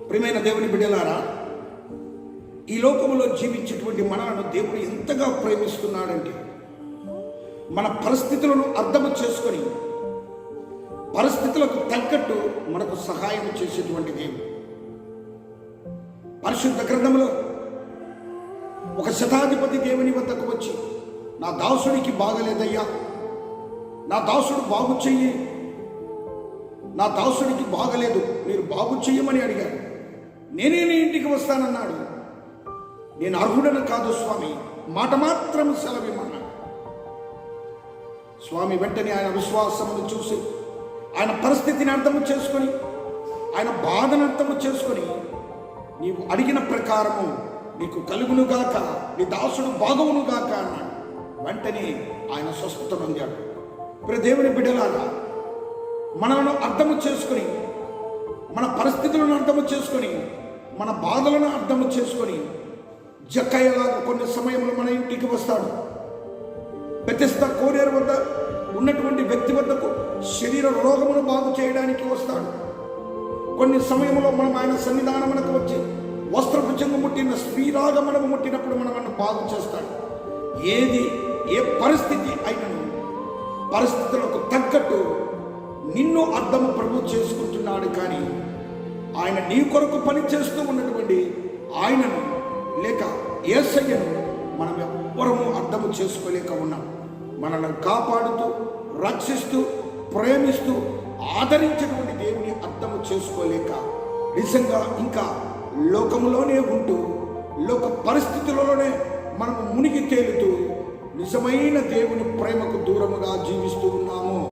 ప్రియమైన దేవుని బిడ్డలారా, ఈ లోకంలో జీవించేటువంటి మనలను దేవుడు ఎంతగా ప్రేమిస్తున్నాడంటే, మన పరిస్థితులను అర్థం చేసుకొని పరిస్థితులకు తగ్గట్టు మనకు సహాయం చేసేటువంటి దేవుడు. పరిశుద్ధ గ్రంథంలో ఒక శతాధిపతి దేవుని వద్దకు వచ్చి, నా దాసుడికి బాగలేదయ్యా, నా దాసుడు బాగు చెయ్యి, నా దాసుడికి బాగలేదు, మీరు బాగు చెయ్యమని అడిగారు. నేనే నీ ఇంటికి వస్తానన్నాడు. నేను అర్హుడను కాదు స్వామి, మాట మాత్రం సెలవిమ్మన్నాడు. స్వామి వెంటనే ఆయన విశ్వాసమును చూసి, ఆయన పరిస్థితిని అర్థము చేసుకొని, ఆయన బాధను అర్థము చేసుకొని, నీవు అడిగిన ప్రకారము నీకు కలుగునుగాక, నీ దాసుడు బాగువునుగాక అన్నాడు. వెంటనే ఆయన స్వస్థత పొందాడు. ఇప్పుడు దేవుని బిడ్డలారా, మనలను అర్థము చేసుకొని, మన పరిస్థితులను అర్థము చేసుకొని, మన బాధలను అర్థము చేసుకొని, జక్కయ్యలాగా కొన్ని సమయంలో మన ఇంటికి వస్తాడు. బెతెస్దా కోనేరు వద్ద ఉన్నటువంటి వ్యక్తి వద్దకు శరీర రోగమును బాగు చేయడానికి వస్తాడు. కొన్ని సమయంలో మనం ఆయన సన్నిధానమునకు వచ్చి వస్త్రపు చెంగు ముట్టిన స్త్రీలాగా మనము ముట్టినప్పుడు మనల్ని బాగు చేస్తాడు. ఏది ఏ పరిస్థితి అయినను పరిస్థితులకు తగ్గట్టు నిన్ను అర్థము ప్రభు చేసుకుంటున్నాడు. కానీ ఆయన నీ కొరకు పని చేస్తూ ఉన్నటువంటి ఆయనను లేక యేసయ్యను మనం ఎవ్వరము అర్థము చేసుకోలేక ఉన్నాం. మనల్ని కాపాడుతూ, రక్షిస్తూ, ప్రేమిస్తూ, ఆదరించినటువంటి దేవుని అర్థము చేసుకోలేక నిజంగా ఇంకా లోకంలోనే ఉంటూ, లోక పరిస్థితులలోనే మనము మునిగి తేలుతూ నిజమైన దేవుని ప్రేమకు దూరముగా జీవిస్తూ ఉన్నాము.